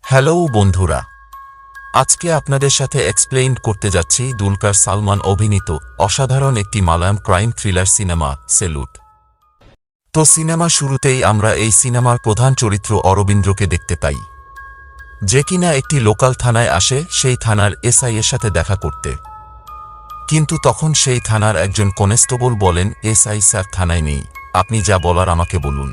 Hello বন্ধুরা, আজকে আপনাদের সাথে এক্সপ্লেইন করতে যাচ্ছি দুলকার সালমান অভিনীত অসাধারণ একটি Malayalam crime thriller cinema salute. তো সিনেমা শুরুতেই আমরা এই সিনেমার প্রধান চরিত্র অরবিন্দ্রকে দেখতে পাই, যে কিনা একটি লোকাল থানায় আসে সেই থানার এসআই এর সাথে দেখা করতে। কিন্তু তখন সেই থানার একজন কনস্টেবল বলেন, এসআই স্যার থানায় নেই, আপনি যা বলার আমাকে বলুন।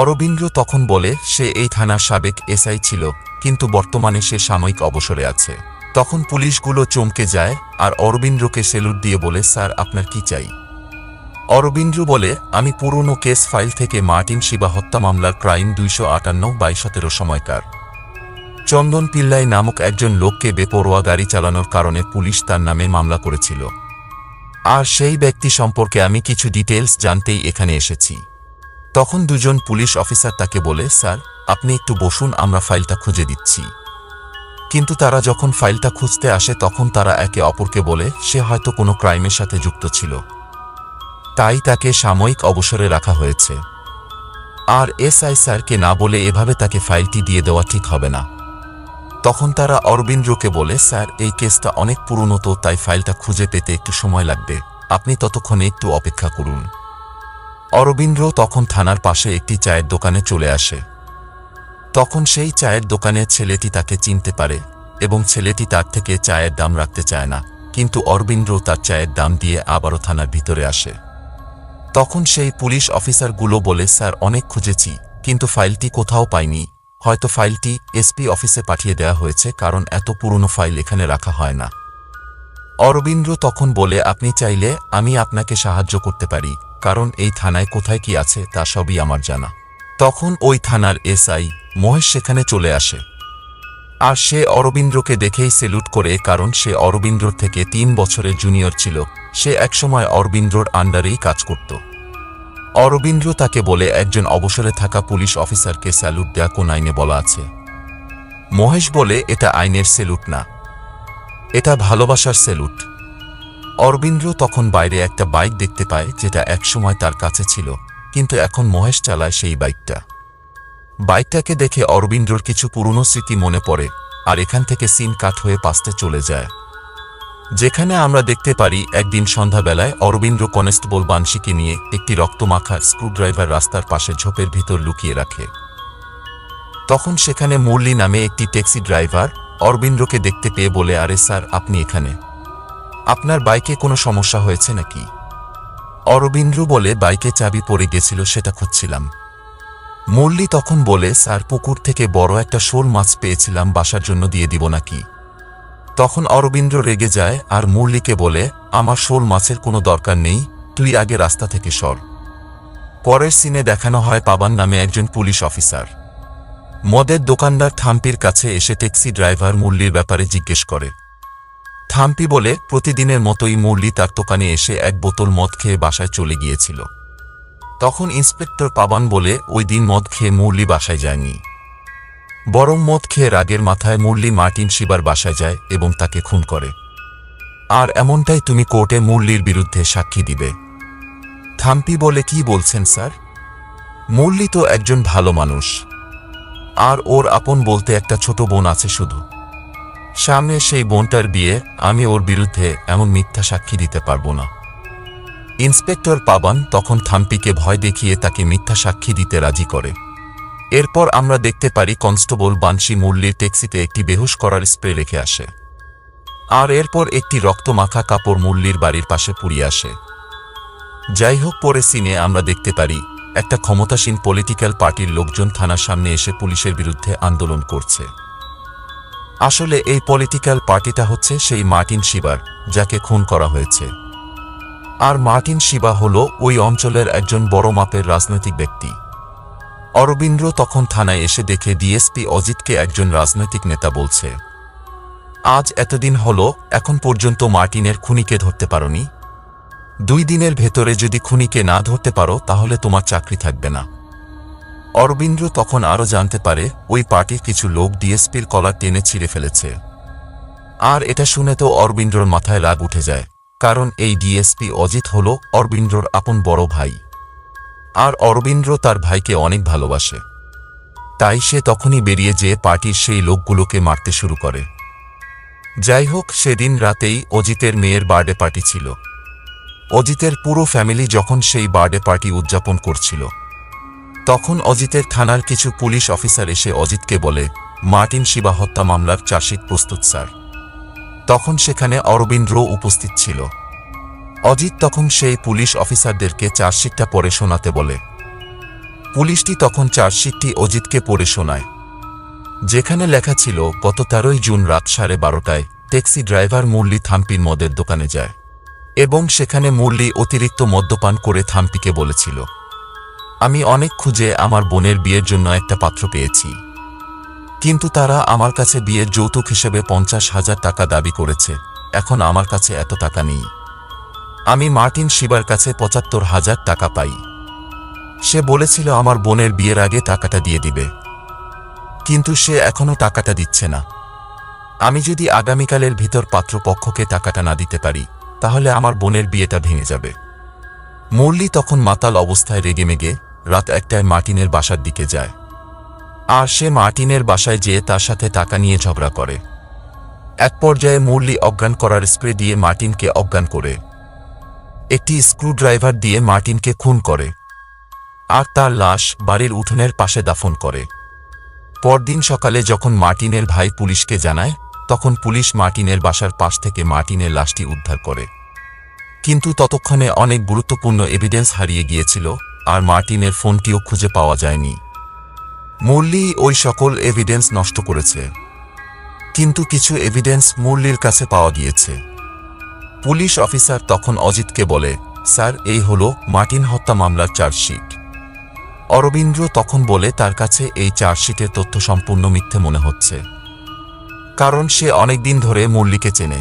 অরবিন্দ্র তখন বলে সে এই থানার সাবেক এসআই ছিল, কিন্তু বর্তমানে সে সাময়িক অবসরে আছে। তখন পুলিশগুলো চমকে যায় আর অরবিন্দ্রকে সেলুট দিয়ে বলে, স্যার আপনার কি চাই? অরবিন্দ্র বলে, আমি পুরনো কেস ফাইল থেকে মার্টিন শিবা হত্যা মামলার ক্রাইম 258/17 সময়কার চন্দন পিল্লাই নামক একজন লোককে বেপরোয়া গাড়ি চালানোর কারণে পুলিশ তার নামে মামলা করেছিল, আর সেই ব্যক্তি সম্পর্কে আমি কিছু ডিটেলস জানতেই এখানে এসেছি। তখন দুজন পুলিশ অফিসার তাকে বলে, স্যার আপনি একটু বসুন, আমরা ফাইলটা খুঁজে দিচ্ছি। কিন্তু তারা যখন ফাইলটা খুঁজতে আসে তখন তারা একে অপরকে বলে সে হয়তো কোনো ক্রাইমের সাথে যুক্ত ছিল, তাই তাকে সাময়িক অবসরে রাখা হয়েছে। আর এসআই স্যারকে না বলে এভাবে তাকে ফাইলটি দিয়ে দেওয়া ঠিক হবে না। তখন তারা অরবিন্দ্রকে বলে, স্যার এই কেসটা অনেক পুরনো, তো তাই ফাইলটা খুঁজে পেতে একটু সময় লাগবে, আপনি ততক্ষণে একটু অপেক্ষা করুন। অরবিন্দ্র তখন থানার পাশে একটি চায়ের দোকানে চলে আসে। তখন সেই চায়ের দোকানের ছেলেটি তাকে চিনতে পারে এবং ছেলেটি তার থেকে চায়ের দাম রাখতে চায় না, কিন্তু অরবিন্দ্র তার চায়ের দাম দিয়ে আবারও থানার ভিতরে আসে। তখন সেই পুলিশ অফিসারগুলো বলে, স্যার অনেক খুঁজেছি কিন্তু ফাইলটি কোথাও পাইনি, হয়তো ফাইলটি এসপি অফিসে পাঠিয়ে দেওয়া হয়েছে, কারণ এত পুরনো ফাইল এখানে রাখা হয় না। অরবিন্দ্র তখন বলে, আপনি চাইলে আমি আপনাকে সাহায্য করতে পারি, কারণ এই থানায় কোথায় কি আছে তা সবই আমার জানা। তখন ওই থানার এসআই মহেশ সেখানে চলে আসে, আর সে অরবিন্দ্রকে দেখেই সেলুট করে, কারণ সে অরবিন্দ্রর থেকে 3 বছরের জুনিয়র ছিল। সে একসময় অরবিন্দ্রর আন্ডারেই কাজ করত। অরবিন্দ্র তাকে বলে, একজন অবসরে থাকা পুলিশ অফিসারকে স্যালুট দেয়া কোন আইনে বলা আছে? মহেশ বলে, এটা আইনের সেলুট না, এটা ভালোবাসার সেলুট। অরবিন্দ্র তখন বাইরে একটা বাইক দেখতে পায়, যেটা একসময় তার কাছে ছিল, কিন্তু এখন মহেশ চালায় সেই বাইকটা। বাইকটাকে দেখে অরবিন্দ্রর কিছু পুরনো স্মৃতি মনে পড়ে, আর এখান থেকে সিন কাট হয়ে পাস্তে চলে যায়, যেখানে আমরা দেখতে পারি একদিন সন্ধ্যাবেলায় অরবিন্দ্র কনস্টেবল বানশিকে নিয়ে একটি রক্তমাখা স্ক্রুড্রাইভার রাস্তার পাশে ঝোপের ভিতর লুকিয়ে রাখে। তখন সেখানে মুরলি নামে একটি ট্যাক্সি ড্রাইভার অরবিন্দ্রকে দেখতে পেয়ে বলে, আরে স্যার আপনি এখানে, আপনার বাইকে কোনো সমস্যা হয়েছে নাকি? অরবিন্দ্র বলে, বাইকে চাবি পড়ে গেছিল, সেটা খুঁজছিলাম। মুরলি তখন বলে, স্যার পুকুর থেকে বড় একটা শোল মাছ পেয়েছিলাম, বাসার জন্য দিয়ে দিব নাকি? তখন অরবিন্দ্র রেগে যায় আর মুরলিকে বলে, আমার শোল মাছের কোনো দরকার নেই, তুই আগে রাস্তা থেকে সর। পরের সিনে দেখানো হয় পাবান নামে একজন পুলিশ অফিসার মদের দোকানদার থাম্পির কাছে এসে ট্যাক্সি ড্রাইভার মুরলির ব্যাপারে জিজ্ঞেস করে। থাম্পি বলে, প্রতিদিনের মতোই মুরলি তার দোকানে এসে এক বোতল মদ খেয়ে বাসায় চলে গিয়েছিল। তখন ইন্সপেক্টর পাবান বলে, ওই দিন মদ খেয়ে মুরলি বাসায় যায়নি, বরং মদ খেয়ে রাগের মাথায় মুরলি মার্টিন শিবার বাসায় যায় এবং তাকে খুন করে। আর এমনটাই তুমি কোর্টে মুরলির বিরুদ্ধে সাক্ষী দিবে। থাম্পি বলে, কি বলছেন স্যার? মুরলি তো একজন ভালো মানুষ, আর ওর আপন বলতে একটা ছোট বোন আছে শুধু, সামনে সেই বোনটার বিয়ে, আমি ওর বিরুদ্ধে এমন মিথ্যা সাক্ষী দিতে পারবো না। ইন্সপেক্টর পাবান তখন থাম্পিকে ভয় দেখিয়ে তাকে মিথ্যা সাক্ষী দিতে রাজি করে। এরপর আমরা দেখতে পারি কনস্টেবল বানশি মুরলির ট্যাক্সিতে একটি বেহুশ করার স্প্রে রেখে আসে, আর এরপর একটি রক্তমাখা কাপড় মুরলির বাড়ির পাশে পুড়িয়ে আসে। যাই হোক, পরে সিনে আমরা দেখতে পারি একটা ক্ষমতাসীন পলিটিক্যাল পার্টির লোকজন থানার সামনে এসে পুলিশের বিরুদ্ধে আন্দোলন করছে। আসলে এই পলিটিক্যাল পার্টিটা হচ্ছে সেই মার্টিন শিবার, যাকে খুন করা হয়েছে। আর মার্টিন শিবা হল ওই অঞ্চলের একজন বড় মাপের রাজনৈতিক ব্যক্তি। অরবিন্দ্র তখন থানায় এসে দেখে ডিএসপি অজিতকে একজন রাজনৈতিক নেতা বলছে, আজ এতদিন হলো, এখন পর্যন্ত মার্টিনের খুনিকে ধরতে পারোনি। 2 দিনের ভেতরে যদি খুনিকে না ধরতে পারো তাহলে তোমার চাকরি থাকবে না। অরবিন্দ্র তখন আরও জানতে পারে ওই পার্টির কিছু লোক ডিএসপির কলার টেনে ছিঁড়ে ফেলেছে। আর এটা শুনে তো অরবিন্দ্রর মাথায় রাগ উঠে যায়, কারণ এই ডিএসপি অজিত হল অরবিন্দ্রর আপন বড় ভাই, আর অরবিন্দ্র তার ভাইকে অনেক ভালোবাসে। তাই সে তখনই বেরিয়ে যেয়ে পার্টির সেই লোকগুলোকে মারতে শুরু করে। যাই হোক, সেদিন রাতেই অজিতের মেয়ের বার্থডে পার্টি ছিল। অজিতের পুরো ফ্যামিলি যখন সেই বার্থডে পার্টি উদযাপন করছিল, তখন অজিতের থানার কিছু পুলিশ অফিসার এসে অজিতকে বলে, মার্টিন শিবা হত্যা মামলার চার্জশিট প্রস্তুত স্যার। তখন সেখানে অরবিন্দ্র উপস্থিত ছিল। অজিত তখন সেই পুলিশ অফিসারদেরকে চার্জশিটটা পড়ে শোনাতে বলে। পুলিশটি তখন চার্জশিটটি অজিতকে পড়ে শোনায়, যেখানে লেখা ছিল গত 13 জুন রাত 12:30টায় ট্যাক্সি ড্রাইভার মুরলী থাম্পির মদের দোকানে যায় এবং সেখানে মুরলী অতিরিক্ত মদ্যপান করে থাম্পিকে বলেছিল, আমি অনেক খুঁজে আমার বোনের বিয়ের জন্য একটা পাত্র পেয়েছি, কিন্তু তারা আমার কাছে বিয়ের যৌতুক হিসেবে 50,000 টাকা দাবি করেছে। এখন আমার কাছে এত টাকা নেই। আমি মার্টিন শিবার কাছে 75,000 টাকা পাই। সে বলেছিল আমার বোনের বিয়ের আগে টাকাটা দিয়ে দিবে, কিন্তু সে এখনো টাকাটা দিচ্ছে না। আমি যদি আগামীকালের ভিতর পাত্রপক্ষকে টাকাটা না দিতে পারি, তাহলে আমার বোনের বিয়েটা ভেঙে যাবে। মুরলী তখন মাতাল অবস্থায় রেগেমেগে রাত 1টায় মার্টিনের বাসার দিকে যায়, আর সে মার্টিনের বাসায় যেয়ে তার সাথে টাকা নিয়ে ঝগড়া করে। এক পর্যায়ে মুরলী অজ্ঞান করার স্প্রে দিয়ে মার্টিনকে অজ্ঞান করে একটি স্ক্রুড্রাইভার দিয়ে মার্টিনকে খুন করে, আর তার লাশ বাড়ির উঠোনের পাশে দাফন করে। পরদিন সকালে যখন মার্টিনের ভাই পুলিশকে জানায়, তখন পুলিশ মার্টিনের বাসার পাশ থেকে মার্টিনের লাশটি উদ্ধার করে, কিন্তু ততক্ষণে অনেক গুরুত্বপূর্ণ এভিডেন্স হারিয়ে গিয়েছিল, আর মার্টিনের ফোনটিও খুঁজে পাওয়া যায়নি। মুরলী ওই সকল এভিডেন্স নষ্ট করেছে, কিন্তু কিছু এভিডেন্স মুরলীর কাছে পাওয়া গিয়েছে। পুলিশ অফিসার তখন অজিতকে বলে, স্যার, এই হলো মার্টিন হত্যা মামলার চার্জশিট। অরবিন্দ্র তখন বলে তার কাছে এই চার্জশিটের তথ্য সম্পূর্ণ মিথ্যে মনে হচ্ছে, কারণ সে অনেকদিন ধরে মুরলীকে চেনে।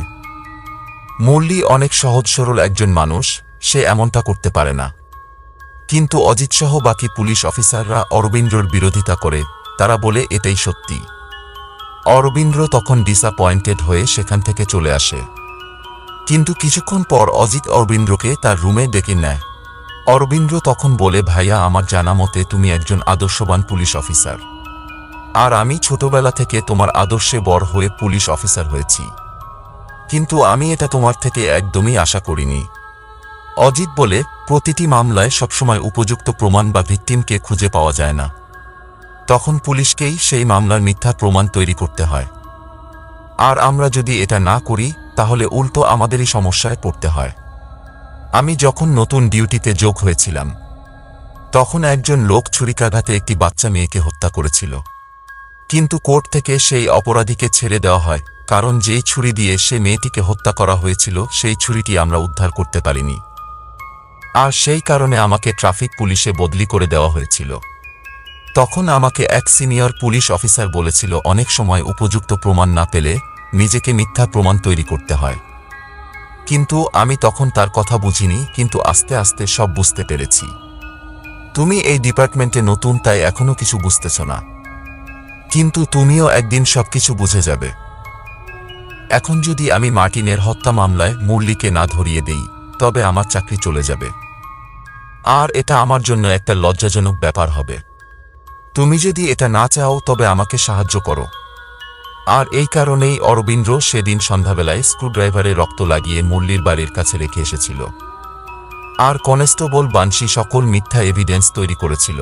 মুরলী অনেক সহজ সরল একজন মানুষ, সে এমনটা করতে পারে না। কিন্তু অজিতসহ বাকি পুলিশ অফিসাররা অরবিন্দ্রর বিরোধিতা করে, তারা বলে এটাই সত্যি। অরবিন্দ্র তখন ডিসঅ্যাপয়েন্টেড হয়ে সেখান থেকে চলে আসে, কিন্তু কিছুক্ষণ পর অজিত অরবিন্দ্রকে তার রুমে ডেকে নেয়। অরবিন্দ্র তখন বলে, ভাইয়া, আমার জানা মতে তুমি একজন আদর্শবান পুলিশ অফিসার, আর আমি ছোটবেলা থেকে তোমার আদর্শে বড় হয়ে পুলিশ অফিসার হয়েছি, কিন্তু আমি এটা তোমার থেকে একদমই আশা করিনি। অজিত বলে, প্রতিটি মামলায় সবসময় উপযুক্ত প্রমাণ বা ভিকটিমকে খুঁজে পাওয়া যায় না, তখন পুলিশকেই সেই মামলার মিথ্যা প্রমাণ তৈরি করতে হয়, আর আমরা যদি এটা না করি তাহলে উল্টো আমাদেরই সমস্যায় পড়তে হয়। আমি যখন নতুন ডিউটিতে যোগ হয়েছিলাম, তখন একজন লোক ছুরিকাঘাতে একটি বাচ্চা মেয়েকে হত্যা করেছিল, কিন্তু কোর্ট থেকে সেই অপরাধীকে ছেড়ে দেওয়া হয়, কারণ যেই ছুরি দিয়ে সে মেয়েটিকে হত্যা করা হয়েছিল সেই ছুরিটি আমরা উদ্ধার করতে পারিনি, আর সেই কারণে আমাকে ট্রাফিক পুলিশে বদলি করে দেওয়া হয়েছিল। তখন আমাকে এক সিনিয়র পুলিশ অফিসার বলেছিল, অনেক সময় উপযুক্ত প্রমাণ না পেলে নিজেকে মিথ্যা প্রমাণ তৈরি করতে হয়। কিন্তু আমি তখন তার কথা বুঝিনি, কিন্তু আস্তে আস্তে সব বুঝতে পেরেছি। তুমি এই ডিপার্টমেন্টে নতুন, তাই এখনো কিছু বুঝতেছ না, কিন্তু তুমিও একদিন সবকিছু বুঝে যাবে। এখন যদি আমি মার্টিনের হত্যা মামলায় মুরলীকে না ধরিয়ে দেই, তবে আমার চাকরি চলে যাবে, আর এটা আমার জন্য একটা লজ্জাজনক ব্যাপার হবে। তুমি যদি এটা না চাও তবে আমাকে সাহায্য করো। আর এই কারণেই অরবিন্দ্র সেদিন সন্ধ্যাবেলায় স্ক্রুড্রাইভারে রক্ত লাগিয়ে মুরলীর বাড়ির কাছে রেখে এসেছিল, আর কনস্টেবল বানশি সকল মিথ্যা এভিডেন্স তৈরি করেছিল।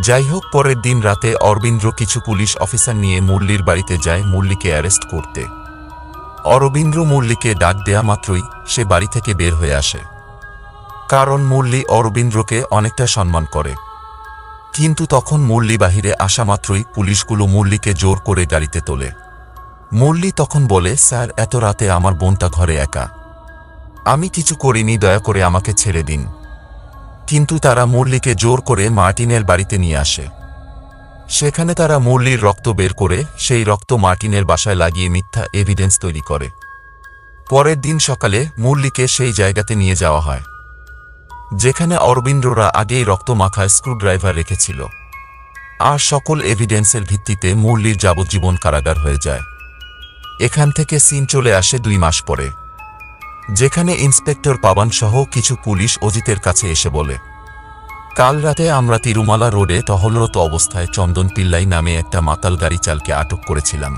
যাই হোক, পরের দিন রাতে অরবিন্দ্র কিছু পুলিশ অফিসার নিয়ে মুরলীর বাড়িতে যায় মুরলীকে অ্যারেস্ট করতে। অরবিন্দ্র মুরলীকে ডাক দেয়া মাত্রই সে বাড়ি থেকে বের হয়ে আসে, কারণ মুরলী অরবিন্দ্রকে অনেকটা সম্মান করে। কিন্তু তখন মুরলী বাহিরে আসা মাত্রই পুলিশগুলো মুরলীকে জোর করে গাড়িতে তোলে। মুরলী তখন বলে, স্যার, এত রাতে আমার বোনটা ঘরে একা, আমি কিছু করিনি, দয়া করে আমাকে ছেড়ে দিন। কিন্তু তারা মুরলীকে জোর করে মার্টিনের বাড়িতে নিয়ে আসে। সেখানে তারা মুরলীর রক্ত বের করে সেই রক্ত মার্টিনের বাসায় লাগিয়ে মিথ্যা এভিডেন্স তৈরি করে। পরের দিন সকালে মুরলীকে সেই জায়গাতে নিয়ে যাওয়া হয় যেখানে অরবিন্দ্ররা আগেই রক্ত মাখা স্ক্রুড্রাইভার রেখেছিল, আর সকল এভিডেন্সের ভিত্তিতে মুরলীর যাবজ্জীবন কারাগার হয়ে যায়। এখান থেকে সিন চলে আসে 2 মাস পরে, যেখানে ইন্সপেক্টর পাবান সহ কিছু পুলিশ অজিতের কাছে এসে বলে, কাল রাতে আমরা তিরুমালা রোডে টহলরত অবস্থায় চন্দন পিল্লাই নামে একটা মাতাল গাড়ি চালকে আটক করেছিলাম।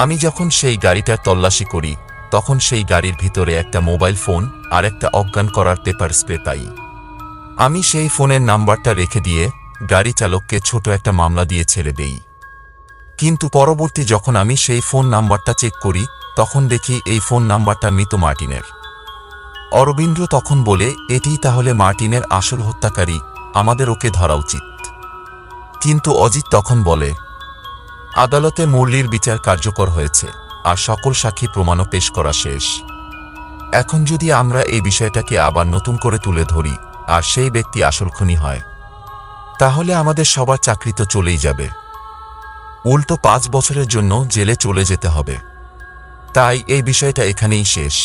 আমি যখন সেই গাড়িটার তল্লাশি করি তখন সেই গাড়ির ভিতরে একটা মোবাইল ফোন আর একটা অজ্ঞান করার পেপার স্প্রে পাই। আমি সেই ফোনের নাম্বারটা রেখে দিয়ে গাড়ি চালককে ছোট একটা মামলা দিয়ে ছেড়ে দেই। কিন্তু পরবর্তী যখন আমি সেই ফোন নাম্বারটা চেক করি তখন দেখি এই ফোন নাম্বারটা মৃত মার্টিনের। অরবিন্দ্র তখন বলে, এটিই তাহলে মার্টিনের আসল হত্যাকারী, আমাদের ওকে ধরা উচিত। কিন্তু অজিত তখন বলে, আদালতে মুরলির বিচার কার্যকর হয়েছে আর সকল সাক্ষী প্রমাণও পেশ করা শেষ। এখন যদি আমরা এই বিষয়টাকে আবার নতুন করে তুলে ধরি আর সেই ব্যক্তি আসল খুনি হয়, তাহলে আমাদের সবার চাকরি তো চলেই যাবে, উল্টো 5 বছরের জন্য জেলে চলে যেতে হবে। তাই এই বিষয়টা এখানেই শেষ।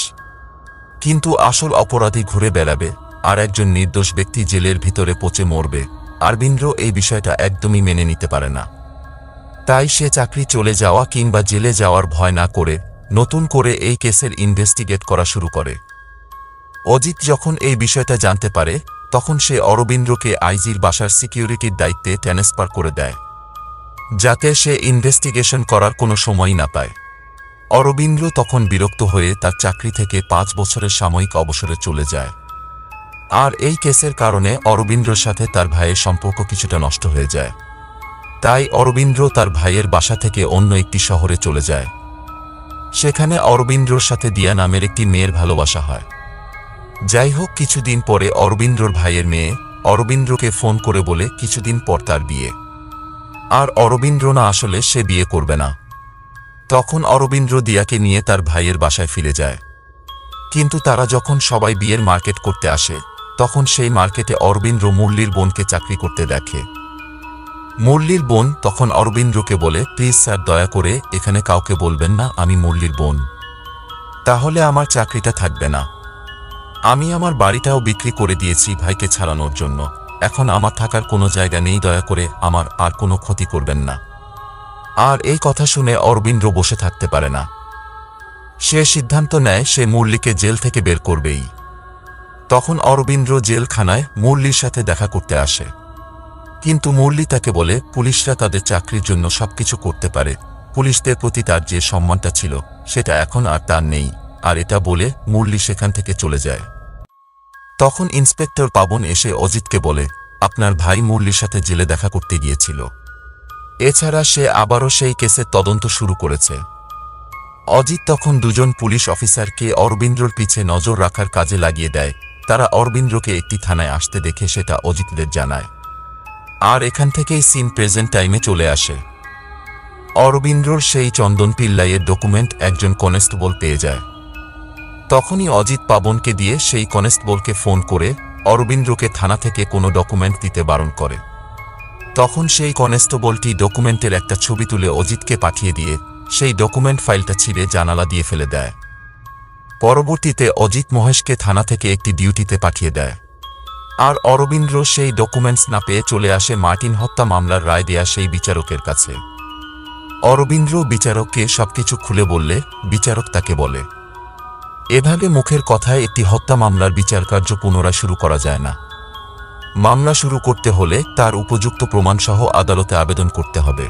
কিন্তু আসল অপরাধী ঘুরে বেড়াবে আর একজন নির্দোষ ব্যক্তি জেলের ভিতরে পচে মরবে। অরবিন্দ্র এই বিষয়টা একদমই মেনে নিতে পারে না। তাই সে চাকরি চলে যাওয়া কিংবা জেলে যাওয়ার ভয় না করে নতুন করে এই কেসের ইনভেস্টিগেট করা শুরু করে। অজিত যখন এই বিষয়টা জানতে পারে তখন সে অরবিন্দ্রকে আইজির বাসার সিকিউরিটির দায়িত্বে ট্রান্সফার করে দেয়, যাতে সে ইনভেস্টিগেশন করার কোনো সময় না পায়। অরবিন্দ্র তখন বিরক্ত হয়ে তার চাকরি থেকে 5 বছরের সাময়িক অবসরে চলে যায়। আর এই কেসের কারণে অরবিন্দ্রর সাথে তার ভাইয়ের সম্পর্ক কিছুটা নষ্ট হয়ে যায়। তাই অরবিন্দ্র তার ভাইয়ের বাসা থেকে অন্য একটি শহরে চলে যায়। সেখানে অরবিন্দ্রর সাথে দিয়া নামের একটি মেয়ের ভালোবাসা হয়। যাই হোক, কিছুদিন পরে অরবিন্দ্রর ভাইয়ের মেয়ে অরবিন্দ্রকে ফোন করে বলে কিছুদিন পর তার বিয়ে। আর অরবিন্দ্র না আসলে সে বিয়ে করবে না। তখন অরবিন্দ্র দিয়াকে নিয়ে তার ভাইয়ের বাসায় ফিরে যায়। কিন্তু তারা যখন সবাই বিয়ের মার্কেট করতে আসে তখন সেই মার্কেটে অরবিন্দ্র মুরলির বোনকে চাকরি করতে দেখে। মুরলির বোন তখন অরবিন্দ্রকে বলে, প্লিজ স্যার, দয়া করে এখানে কাউকে বলবেন না আমি মুরলির বোন, তাহলে আমার চাকরিটা থাকবে না। আমি আমার বাড়িটাও বিক্রি করে দিয়েছি ভাইকে ছাড়ানোর জন্য, এখন আমার থাকার কোনো জায়গা নেই, দয়া করে আমার আর কোনো ক্ষতি করবেন না। আর এই কথা শুনে অরবিন্দ্র বসে থাকতে পারে না। সে সিদ্ধান্ত নেয় সে মুরলিকে জেল থেকে বের করবেই। তখন অরবিন্দ্র জেলখানায় মুরলির সাথে দেখা করতে আসে। কিন্তু মুরলি তাকে বলে পুলিশরা তাদের চাকরির জন্য সবকিছু করতে পারে, পুলিশদের প্রতি তার যে সম্মানটা ছিল সেটা এখন আর তার নেই। আর এটা বলে মুরলি সেখান থেকে চলে যায়। তখন ইন্সপেক্টর পাবন এসে অজিতকে বলে, আপনার ভাই মুরলির সাথে জেলে দেখা করতে গিয়েছিল। এছাড়া সে আবারও সেই কেসের তদন্ত শুরু করেছে। অজিত তখন দুজন পুলিশ অফিসারকে অরবিন্দ্রর পিছে নজর রাখার কাজে লাগিয়ে দেয়। তারা অরবিন্দ্রকে একটি থানায় আসতে দেখে সেটা অজিতদের জানায়। আর এখান থেকেই সিন প্রেজেন্ট টাইমে চলে আসে। অরবিন্দ্রর সেই চন্দন পিল্লাইয়ের ডকুমেন্ট একজন কনস্টেবল পেয়ে যায়। তখনই অজিত পাবনকে দিয়ে সেই কনস্টেবলকে ফোন করে অরবিন্দ্রকে থানা থেকে কোনো ডকুমেন্ট দিতে বারণ করে। তখন সেই কনস্টেবলটি ডকুমেন্টের একটা ছবি তুলে অজিতকে পাঠিয়ে দিয়ে সেই ডকুমেন্ট ফাইলটা ছিঁড়ে জানালা দিয়ে ফেলে দেয়। পরবর্তীতে অজিত মহেশকে থানা থেকে একটি ডিউটিতে পাঠিয়ে দেয়। আর অরবিন্দ্র সেই ডকুমেন্টস না পেয়ে চলে আসে মার্টিন হত্যা মামলার রায় দেয়া সেই বিচারকের কাছে। অরবিন্দ্র বিচারককে সবকিছু খুলে বললে বিচারক তাকে বলে, এভাবে মুখের কথায় একটি হত্যা মামলার বিচারকার্য পুনরায় শুরু করা যায় না। মামলা শুরু করতে হলে তার উপযুক্ত প্রমাণসহ আদালতে আবেদন করতে হবে।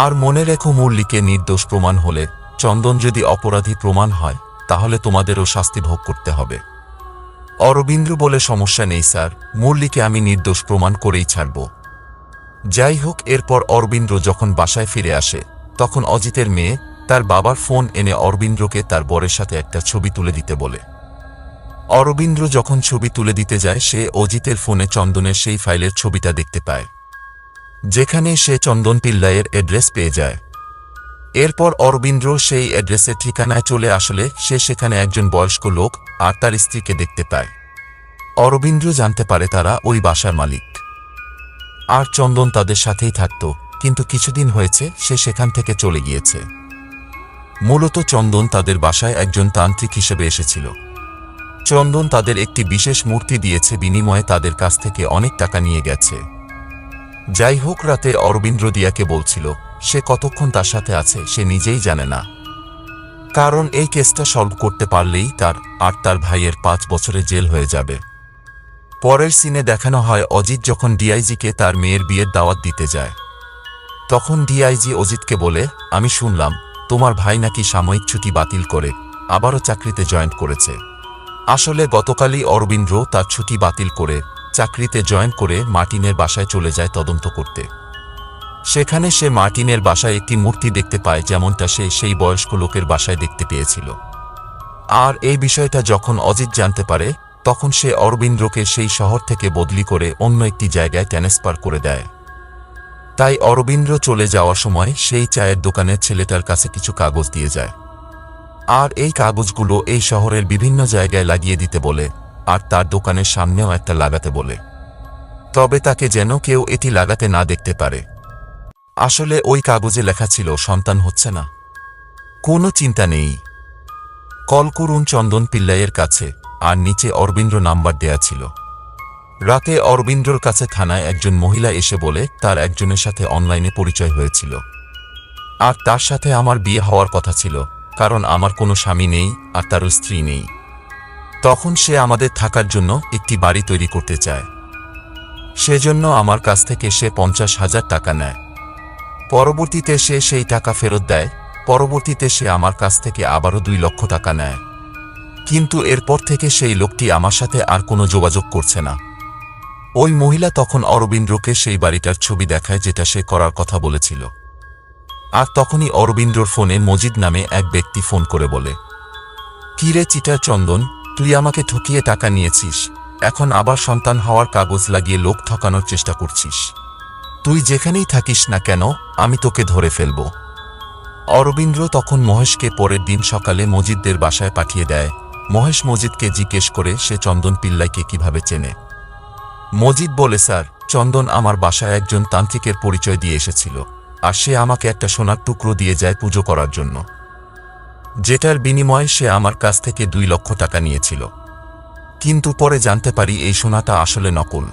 আর মনে রেখো, মুরলিকে নির্দোষ প্রমাণ হলে, চন্দন যদি অপরাধী প্রমাণ হয়, তাহলে তোমাদেরও শাস্তি ভোগ করতে হবে। অরবিন্দ্র বলে, সমস্যা নেই স্যার, মুরলিকে আমি নির্দোষ প্রমাণ করেই ছাড়ব। যাই হোক, এরপর অরবিন্দ্র যখন বাসায় ফিরে আসে তখন অজিতের মেয়ে তার বাবার ফোন এনে অরবিন্দ্রকে তার বরের সাথে একটা ছবি তুলে দিতে বলে। অরবিন্দ্র যখন ছবি তুলে দিতে যায় সে অজিতের ফোনে চন্দনের সেই ফাইলের ছবিটা দেখতে পায়, যেখানে সে চন্দন পিল্লাইয়ের অ্যাড্রেস পেয়ে যায়। এরপর অরবিন্দ্র সেই অ্যাড্রেসের ঠিকানায় চলে আসলে সে সেখানে একজন বয়স্ক লোক আর তার স্ত্রীকে দেখতে পায়। অরবিন্দ্র জানতে পারে তারা ওই বাসার মালিক। আর চন্দন তাদের সাথেই থাকত, কিন্তু কিছুদিন হয়েছে সে সেখান থেকে চলে গিয়েছে। মূলত চন্দন তাদের বাসায় একজন তান্ত্রিক হিসেবে এসেছিল। চন্দন তাদের একটি বিশেষ মূর্তি দিয়েছে, বিনিময়ে তাদের কাছ থেকে অনেক টাকা নিয়ে গেছে। যাই হোক, রাতে অরবিন্দ্র দিয়াকে বলছিল সে কতক্ষণ তার সাথে আছে সে নিজেই জানে না, কারণ এই কেসটা সলভ করতে পারলেই তার আর তার ভাইয়ের 5 বছরে জেল হয়ে যাবে। পরের সিনে দেখানো হয় অজিত যখন ডিআইজিকে তার মেয়ের বিয়ের দাওয়াত দিতে যায়। তখন ডিআইজি অজিতকে বলে, আমি শুনলাম তোমার ভাই নাকি সাময়িক ছুটি বাতিল করে আবারও চাকরিতে জয়েন করেছে। আসলে গতকালই অরবিন্দ্র তার ছুটি বাতিল করে চাকরিতে জয়েন করে মার্টিনের বাসায় চলে যায় তদন্ত করতে। সেখানে সে মার্টিনের বাসায় একটি মূর্তি দেখতে পায়, যেমনটা সে সেই বয়স্ক লোকের বাসায় দেখতে পেয়েছিল। আর এই বিষয়টা যখন অজিত জানতে পারে, তখন সে অরবিন্দ্রকে সেই শহর থেকে বদলি করে অন্য একটি জায়গায় ট্রান্সফার করে দেয়। তাই অরবিন্দ্র চলে যাওয়ার সময় সেই চায়ের দোকানের ছেলেটার কাছে কিছু কাগজ দিয়ে যায়, আর এই কাগজগুলো এই শহরের বিভিন্ন জায়গায় লাগিয়ে দিতে বলে, আর তার দোকানের সামনেও একটা লাগাতে বলে, তবে তাকে যেন কেউ এটি লাগাতে না দেখতে পারে। আসলে ওই কাগজে লেখা ছিল, সন্তান হচ্ছে না, কোনো চিন্তা নেই, কল করুন চন্দন পিল্লাইয়ের কাছে, আর নিচে অরবিন্দ্র নাম্বার দেয়া ছিল। রাতে অরবিন্দ্রর কাছে থানায় একজন মহিলা এসে বলে তার একজনের সাথে অনলাইনে পরিচয় হয়েছিল, আর তার সাথে আমার বিয়ে হওয়ার কথা ছিল, কারণ আমার কোনো স্বামী নেই আর তারও স্ত্রী নেই। তখন সে আমাদের থাকার জন্য একটি বাড়ি তৈরি করতে চায়, সেজন্য আমার কাছ থেকে সে 50,000 টাকা নেয়। পরবর্তীতে সে সেই টাকা ফেরত দেয়। পরবর্তীতে সে আমার কাছ থেকে আবারও 2 লক্ষ টাকা নেয়, কিন্তু এরপর থেকে সেই লোকটি আমার সাথে আর কোনো যোগাযোগ করছে না। ওই মহিলা তখন অরবিন্দ্রকে সেই বাড়িটার ছবি দেখায় যেটা সে করার কথা বলেছিল। আর তখনই অরবিন্দ্রর ফোনে মজিদ নামে এক ব্যক্তি ফোন করে বলে, কি রে চিটার চন্দন, তুই আমাকে ঠকিয়ে টাকা নিয়েছিস, এখন আবার সন্তান হওয়ার কাগজ লাগিয়ে লোক ঠকানোর চেষ্টা করছিস। তুই যেখানেই থাকিস না কেন, আমি তোকে ধরে ফেলব। অরবিন্দ্র তখন মহেশকে পরের দিন সকালে মজিদদের বাসায় পাঠিয়ে দেয়। মহেশ মজিদকে জিজ্ঞেস করে সে চন্দন পিল্লাইকে কিভাবে চেনে। মজিদ বলে, স্যার, চন্দন আমার বাসায় একজন তান্ত্রিকের পরিচয় দিয়ে এসেছিল, আর সে আমাকে একটা সোনার টুকরো দিয়ে যায় পুজো করার জন্য, যেটার বিনিময়ে সে আমার কাছ থেকে 2 লক্ষ টাকা নিয়েছিল। কিন্তু পরে জানতে পারি এই সোনাটা আসলে নকল,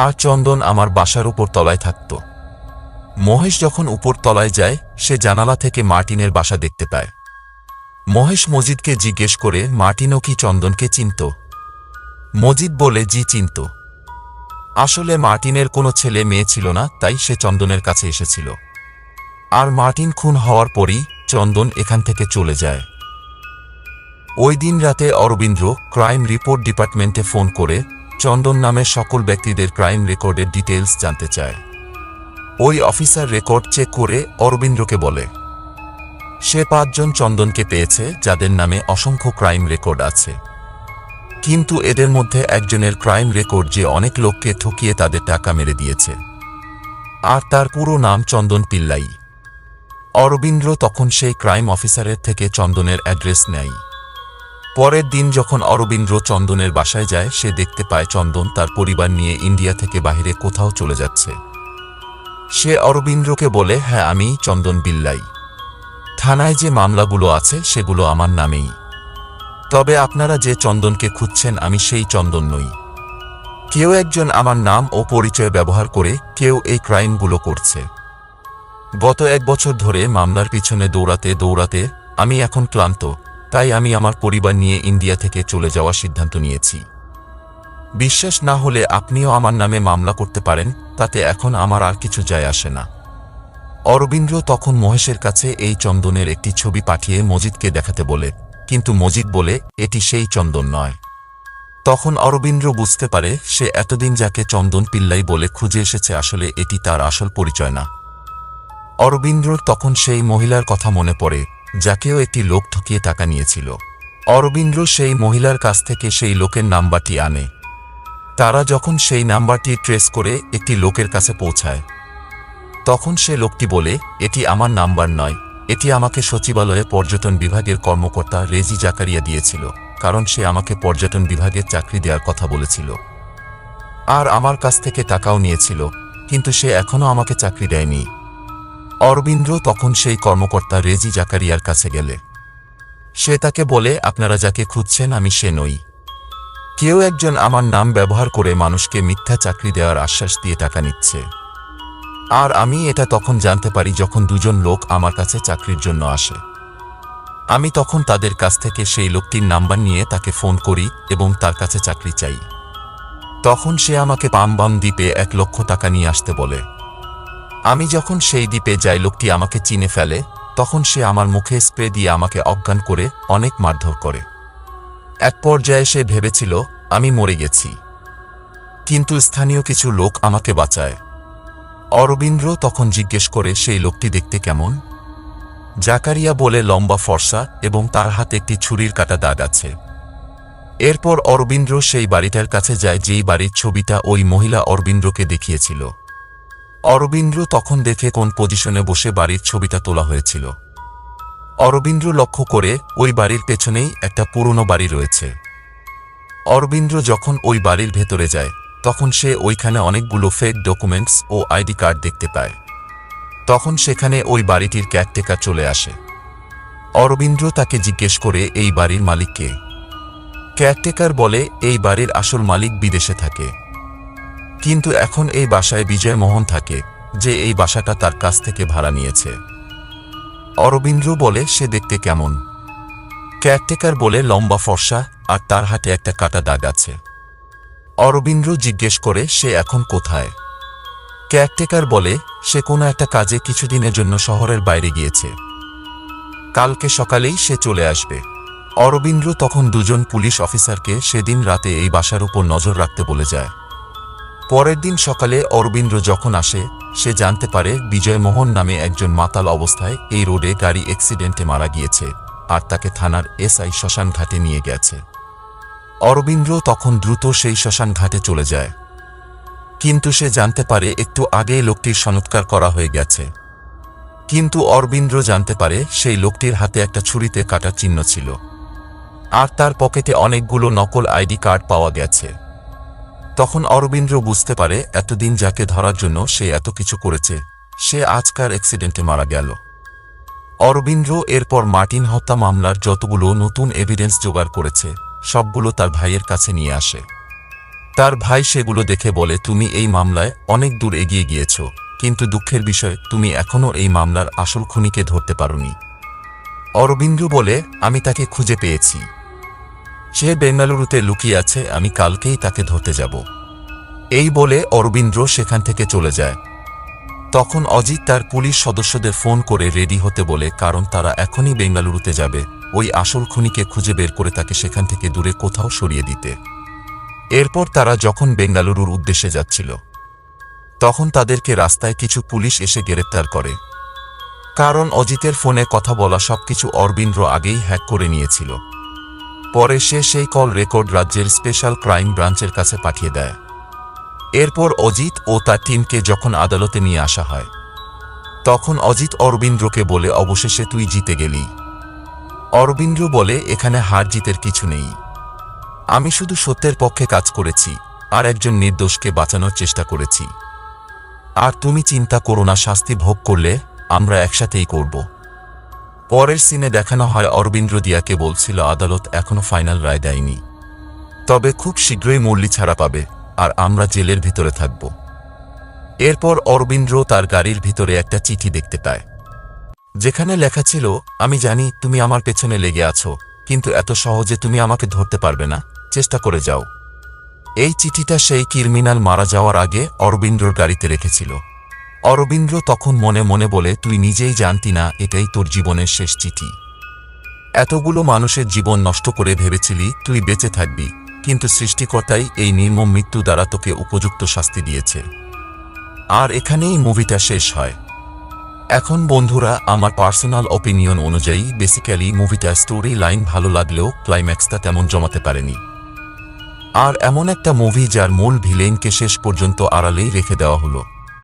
আর চন্দন আমার বাসার উপর তলায় থাকত। মহেশ যখন উপর তলায় যায়, সে জানালা থেকে মার্টিনের বাসা দেখতে পায়। মহেশ মজিদকে জিজ্ঞেস করে, মার্টিনও কি চন্দনকে চিনত? মজিদ বলে, জি চিনত। আসলে মার্টিনের কোনো ছেলে মেয়ে ছিল না, তাই সে চন্দনের কাছে এসেছিল। আর মার্টিন খুন হওয়ার পরই চন্দন এখান থেকে চলে যায়। ওই দিন রাতে অরবিন্দ্র ক্রাইম রিপোর্ট ডিপার্টমেন্টে ফোন করে চন্দন নামের সকল ব্যক্তিদের ক্রাইম রেকর্ডের ডিটেইলস জানতে চায়। ওই অফিসার রেকর্ড চেক করে অরবিন্দ্রকে বলে সে 5 জন চন্দনকে পেয়েছে যাদের নামে অসংখ্য ক্রাইম রেকর্ড আছে, কিন্তু এদের মধ্যে একজনের ক্রাইম রেকর্ড যে অনেক লোককে ঠকিয়ে তাদের টাকা মেরে দিয়েছে, আর তার পুরো নাম চন্দন পিল্লাই। অরবিন্দ্র তখন সেই ক্রাইম অফিসারের থেকে চন্দনের অ্যাড্রেস নেয়। পরের দিন যখন অরবিন্দ্র চন্দনের বাসায় যায়, সে দেখতে পায় চন্দন তার পরিবার নিয়ে ইন্ডিয়া থেকে বাইরে কোথাও চলে যাচ্ছে। সে অরবিন্দ্রকে বলে, হ্যাঁ আমি চন্দন পিল্লাই, থানায় যে মামলাগুলো আছে সেগুলো আমার নামেই, তবে আপনারা যে চন্দনকে খুঁজছেন আমি সেই চন্দন নই। কেউ একজন আমার নাম ও পরিচয় ব্যবহার করে কেউ এই ক্রাইমগুলো করছে। গত 1 বছর ধরে মামলার পিছনে দৌড়াতে দৌড়াতে আমি এখন ক্লান্ত, তাই আমি আমার পরিবার নিয়ে ইন্ডিয়া থেকে চলে যাওয়ার সিদ্ধান্ত নিয়েছি। বিশ্বাস না হলে আপনিও আমার নামে মামলা করতে পারেন, তাতে এখন আমার আর কিছু যায় আসে না। অরবিন্দ্র তখন মহেশের কাছে এই চন্দনের একটি ছবি পাঠিয়ে মজিদকে দেখাতে বলে, কিন্তু মজিদ বলে এটি সেই চন্দন নয়। তখন অরবিন্দ্র বুঝতে পারে সে এতদিন যাকে চন্দন পিল্লাই বলে খুঁজে এসেছে আসলে এটি তার আসল পরিচয় না। অরবিন্দ্রর তখন সেই মহিলার কথা মনে পড়ে যাকেও একটি লোক ঠকিয়ে টাকা নিয়েছিল। অরবিন্দ্র সেই মহিলার কাছ থেকে সেই লোকের নাম্বারটি আনে। তারা যখন সেই নাম্বারটি ট্রেস করে একটি লোকের কাছে পৌঁছায়, তখন সে লোকটি বলে, এটি আমার নাম্বার নয়, এটি আমাকে সচিবালয়ে পর্যটন বিভাগের কর্মকর্তা রেজি জাকারিয়া দিয়েছিল, কারণ সে আমাকে পর্যটন বিভাগের চাকরি দেওয়ার কথা বলেছিল, আর আমার কাছ থেকে টাকাও নিয়েছিল, কিন্তু সে এখনও আমাকে চাকরি দেয়নি। অরবিন্দ্র তখন সেই কর্মকর্তা রেজি জাকারিয়ার কাছে গেলে সে তাকে বলে, আপনারা যাকে খুঁজছেন আমি সে নই। কেউ একজন আমার নাম ব্যবহার করে মানুষকে মিথ্যা চাকরি দেওয়ার আশ্বাস দিয়ে টাকা নিচ্ছে। আর আমি এটা তখন জানতে পারি যখন 2 জন লোক আমার কাছে চাকরির জন্য আসে। আমি তখন তাদের কাছ থেকে সেই লোকটির নাম্বার নিয়ে তাকে ফোন করি এবং তার কাছে চাকরি চাই। তখন সে আমাকে পামবাম দ্বীপে 1,00,000 টাকা নিয়ে আসতে বলে। আমি যখন সেই দ্বীপে যাই লোকটি আমাকে চিনে ফেলে, তখন সে আমার মুখে স্প্রে দিয়ে আমাকে অজ্ঞান করে অনেক মারধর করে। এক পর্যায়ে সে ভেবেছিল আমি মরে গেছি, কিন্তু স্থানীয় কিছু লোক আমাকে বাঁচায়। অরবিন্দ্র তখন জিজ্ঞেস করে সেই লোকটি দেখতে কেমন। জাকারিয়া বলে লম্বা ফর্সা এবং তার হাতে একটি ছুরির কাটা দাগ আছে। এরপর অরবিন্দ্র সেই বাড়িটার কাছে যায় যেই বাড়ির ছবিটা ওই মহিলা অরবিন্দ্রকে দেখিয়েছিল। অরবিন্দ্র তখন দেখে কোন পজিশনে বসে বাড়ির ছবিটা তোলা হয়েছিল। অরবিন্দ্র লক্ষ্য করে ওই বাড়ির পেছনেই একটা পুরনো বাড়ি রয়েছে। অরবিন্দ্র যখন ওই বাড়ির ভেতরে যায় তখন সে ওইখানে অনেকগুলো ফেক ডকুমেন্টস ও আইডি কার্ড দেখতে পায়। তখন সেখানে ওই বাড়িটির কেয়ারটেকার চলে আসে। অরবিন্দ্র তাকে জিজ্ঞেস করে এই বাড়ির মালিক কে। কেয়ারটেকার বলে এই বাড়ির আসল মালিক বিদেশে থাকে, কিন্তু এখন এই বাসায় বিজয় মোহন থাকে, যে এই বাসাটা তার কাছ থেকে ভাড়া নিয়েছে। অরবিন্দ্র বলে সে দেখতে কেমন। কেয়ারটেকার বলে লম্বা ফর্সা আর তার হাতে একটা কাটা দাগ আছে। অরবিন্দ্র জিজ্ঞেস করে সে এখন কোথায়। কেয়ারটেকার বলে সে কোনো একটা কাজে কিছুদিনের জন্য শহরের বাইরে গিয়েছে, কালকে সকালেই সে চলে আসবে। অরবিন্দ্র তখন দুজন পুলিশ অফিসারকে সেদিন রাতে এই বাসার উপর নজর রাখতে বলে যায়। পরের দিন সকালে অরবিন্দ্র যখন আসে সে জানতে পারে বিজয় মোহন নামে একজন মাতাল অবস্থায় এই রোডে গাড়ি অ্যাক্সিডেন্টে মারা গিয়েছে আর তাকে থানার এসআই শ্মশান ঘাটে নিয়ে গেছে। অরবিন্দ্র তখন দ্রুত সেই শ্মশান ঘাটে চলে যায়, কিন্তু সে জানতে পারে একটু আগেই লোকটির সৎকার করা হয়ে গেছে। কিন্তু অরবিন্দ্র জানতে পারে সেই লোকটির হাতে একটা ছুরিতে কাটার চিহ্ন ছিল আর তার পকেটে অনেকগুলো নকল আইডি কার্ড পাওয়া গেছে। তখন অরবিন্দ্র বুঝতে পারে এতদিন যাকে ধরার জন্য সে এত কিছু করেছে সে আজকার অ্যাক্সিডেন্টে মারা গেল। অরবিন্দ্র এরপর মার্টিন হত্যা মামলার যতগুলো নতুন এভিডেন্স জোগাড় করেছে সবগুলো তার ভাইয়ের কাছে নিয়ে আসে। তার ভাই সেগুলো দেখে বলে তুমি এই মামলায় অনেক দূর এগিয়ে গিয়েছ, কিন্তু দুঃখের বিষয় তুমি এখনও এই মামলার আসল খুনিকে ধরতে পারোনি। অরবিন্দ্র বলে আমি তাকে খুঁজে পেয়েছি, সে বেঙ্গালুরুতে লুকিয়ে আছে, আমি কালকেই তাকে ধরতে যাব। এই বলে অরবিন্দ্র সেখান থেকে চলে যায়। তখন অজিত তার পুলিশ সদস্যদের ফোন করে রেডি হতে বলে, কারণ তারা এখনই বেঙ্গালুরুতে যাবে ওই আসল খুনিকে খুঁজে বের করে তাকে সেখান থেকে দূরে কোথাও সরিয়ে দিতে। এরপর তারা যখন বেঙ্গালুরুর উদ্দেশ্যে যাচ্ছিল তখন তাদেরকে রাস্তায় কিছু পুলিশ এসে গ্রেপ্তার করে, কারণ অজিতের ফোনে কথা বলা সবকিছু অরবিন্দ্র আগেই হ্যাক করে নিয়েছিল। পরে সে সেই কল রেকর্ড রাজ্যের স্পেশাল ক্রাইম ব্রাঞ্চের কাছে পাঠিয়ে দেয়। এরপর অজিত ও তার টিমকে যখন আদালতে নিয়ে আসা হয় তখন অজিত অরবিন্দ্রকে বলে অবশেষে তুই জিতে গেলি। অরবিন্দ্র বলে এখানে হার জিতের কিছু নেই, আমি শুধু সত্যের পক্ষে কাজ করেছি আর একজন নির্দোষকে বাঁচানোর চেষ্টা করেছি। আর তুমি চিন্তা করো না, শাস্তি ভোগ করলে আমরা একসাথেই করব। পরের সিনে দেখানো হয় অরবিন্দ্র দিয়াকে বলছিল আদালত এখনো ফাইনাল রায় দেয়নি, তবে খুব শীঘ্রই মুরলি ছাড়া পাবে আর আমরা জেলের ভিতরে থাকব। এরপর অরবিন্দ্র তার গাড়ির ভিতরে একটা চিঠি দেখতে পায়, যেখানে লেখা ছিল আমি জানি তুমি আমার পেছনে লেগে আছো, কিন্তু এত সহজে তুমি আমাকে ধরতে পারবে না, চেষ্টা করে যাও। এই চিঠিটা সেই ক্রিমিনাল মারা যাওয়ার আগে অরবিন্দ্রর গাড়িতে রেখেছিল। অরবিন্দ্র তখন মনে মনে বলে তুই নিজেই জানতি না এটাই তোর জীবনের শেষ চিঠি। এতগুলো মানুষের জীবন নষ্ট করে ভেবেছিলি তুই বেঁচে থাকবি, কিন্তু সৃষ্টিকর্তাই এই নির্মম মৃত্যু দ্বারা তোকে উপযুক্ত শাস্তি দিয়েছে। আর এখানেই মুভিটা শেষ হয়। এখন বন্ধুরা আমার পার্সোনাল অপিনিয়ন অনুযায়ী বেসিক্যালি মুভিটার স্টোরি লাইন ভালো লাগলেও ক্লাইম্যাক্সটা তেমন জমাতে পারেনি। আর এমন একটা মুভি যার মূল ভিলেনকে শেষ পর্যন্ত আড়ালেই রেখে দেওয়া হলো।